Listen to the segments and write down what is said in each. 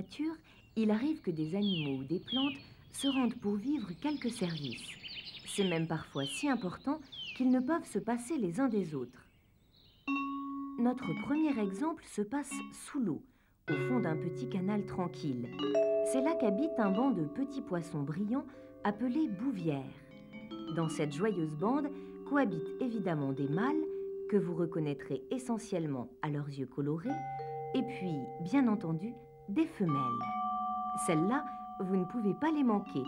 nature, il arrive que des animaux ou des plantes se rendent pour vivre quelques services. C'est même parfois si important qu'ils ne peuvent se passer les uns des autres. Notre premier exemple se passe sous l'eau, au fond d'un petit canal tranquille. C'est là qu'habite un banc de petits poissons brillants appelés bouvières. Dans cette joyeuse bande cohabitent évidemment des mâles, que vous reconnaîtrez essentiellement à leurs yeux colorés, et puis, bien entendu, des femelles. Celles-là, vous ne pouvez pas les manquer.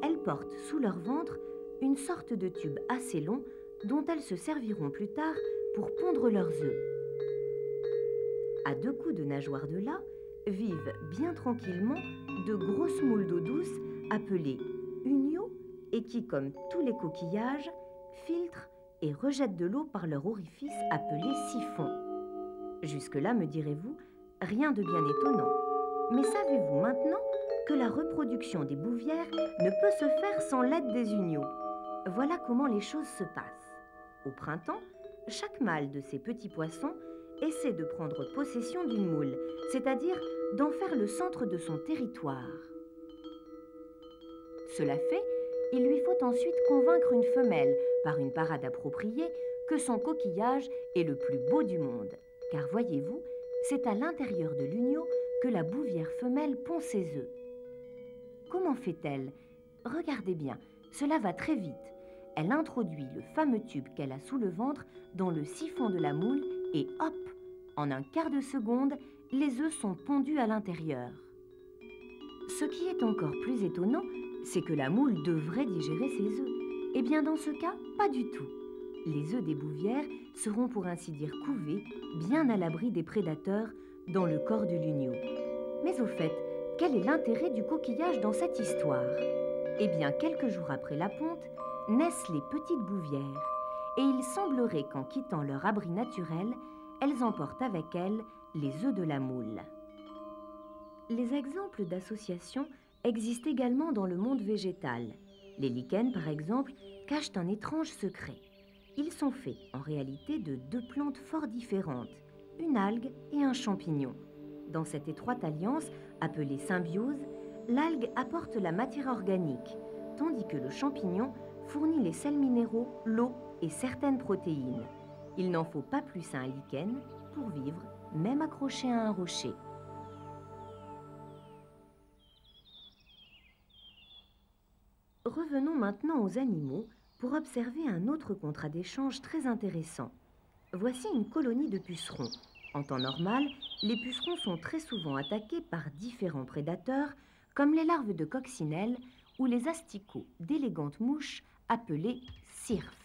Elles portent sous leur ventre une sorte de tube assez long dont elles se serviront plus tard pour pondre leurs œufs. À 2 coups de nageoire de là, vivent bien tranquillement de grosses moules d'eau douce appelées uniaux et qui, comme tous les coquillages, filtrent et rejettent de l'eau par leur orifice appelé siphon. Jusque-là, me direz-vous, rien de bien étonnant. Mais savez-vous maintenant que la reproduction des bouvières ne peut se faire sans l'aide des uniaux? Voilà comment les choses se passent. Au printemps, chaque mâle de ces petits poissons essaie de prendre possession d'une moule, c'est-à-dire d'en faire le centre de son territoire. Cela fait, il lui faut ensuite convaincre une femelle, par une parade appropriée, que son coquillage est le plus beau du monde. Car voyez-vous, c'est à l'intérieur de l'union que la bouvière femelle pond ses œufs. Comment fait-elle? Regardez bien, cela va très vite. Elle introduit le fameux tube qu'elle a sous le ventre dans le siphon de la moule et hop, en un quart de seconde, les œufs sont pondus à l'intérieur. Ce qui est encore plus étonnant, c'est que la moule devrait digérer ses œufs. Eh bien dans ce cas, pas du tout. Les œufs des bouvières seront pour ainsi dire couvés, bien à l'abri des prédateurs, dans le corps de l'union. Mais au fait, quel est l'intérêt du coquillage dans cette histoire? Eh bien, quelques jours après la ponte, naissent les petites bouvières. Et il semblerait qu'en quittant leur abri naturel, elles emportent avec elles les œufs de la moule. Les exemples d'associations existent également dans le monde végétal. Les lichens, par exemple, cachent un étrange secret. Ils sont faits, en réalité, de 2 plantes fort différentes, une algue et un champignon. Dans cette étroite alliance, appelée symbiose, l'algue apporte la matière organique, tandis que le champignon fournit les sels minéraux, l'eau et certaines protéines. Il n'en faut pas plus à un lichen pour vivre, même accroché à un rocher. Revenons maintenant aux animaux pour observer un autre contrat d'échange très intéressant. Voici une colonie de pucerons. En temps normal, les pucerons sont très souvent attaqués par différents prédateurs, comme les larves de coccinelle ou les asticots d'élégantes mouches appelées cirphes.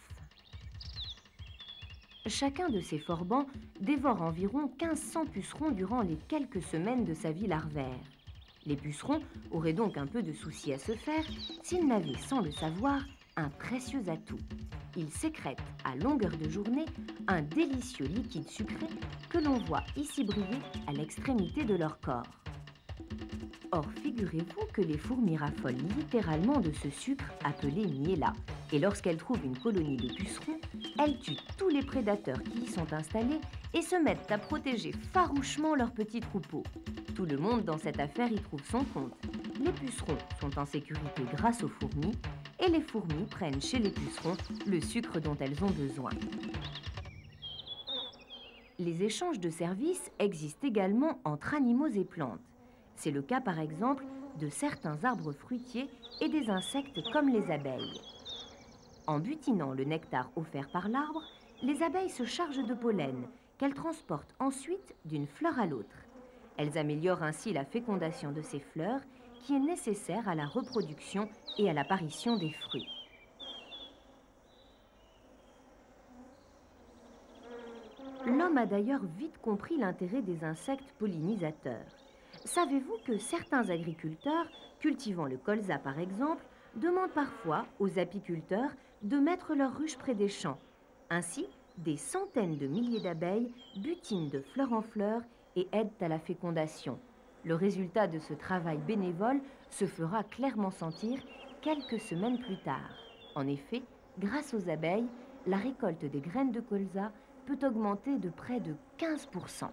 Chacun de ces forbans dévore environ 1500 pucerons durant les quelques semaines de sa vie larvaire. Les pucerons auraient donc un peu de souci à se faire s'ils n'avaient, sans le savoir, un précieux atout. Ils sécrètent à longueur de journée un délicieux liquide sucré que l'on voit ici briller à l'extrémité de leur corps. Or, figurez-vous que les fourmis raffolent littéralement de ce sucre appelé miella. Et lorsqu'elles trouvent une colonie de pucerons, elles tuent tous les prédateurs qui y sont installés et se mettent à protéger farouchement leurs petits troupeaux. Tout le monde dans cette affaire y trouve son compte. Les pucerons sont en sécurité grâce aux fourmis et les fourmis prennent chez les pucerons le sucre dont elles ont besoin. Les échanges de services existent également entre animaux et plantes. C'est le cas par exemple de certains arbres fruitiers et des insectes comme les abeilles. En butinant le nectar offert par l'arbre, les abeilles se chargent de pollen qu'elles transportent ensuite d'une fleur à l'autre. Elles améliorent ainsi la fécondation de ces fleurs qui est nécessaire à la reproduction et à l'apparition des fruits. L'homme a d'ailleurs vite compris l'intérêt des insectes pollinisateurs. Savez-vous que certains agriculteurs, cultivant le colza par exemple, demandent parfois aux apiculteurs de mettre leurs ruches près des champs. Ainsi, des centaines de milliers d'abeilles butinent de fleur en fleur et aident à la fécondation. Le résultat de ce travail bénévole se fera clairement sentir quelques semaines plus tard. En effet, grâce aux abeilles, la récolte des graines de colza peut augmenter de près de 15%.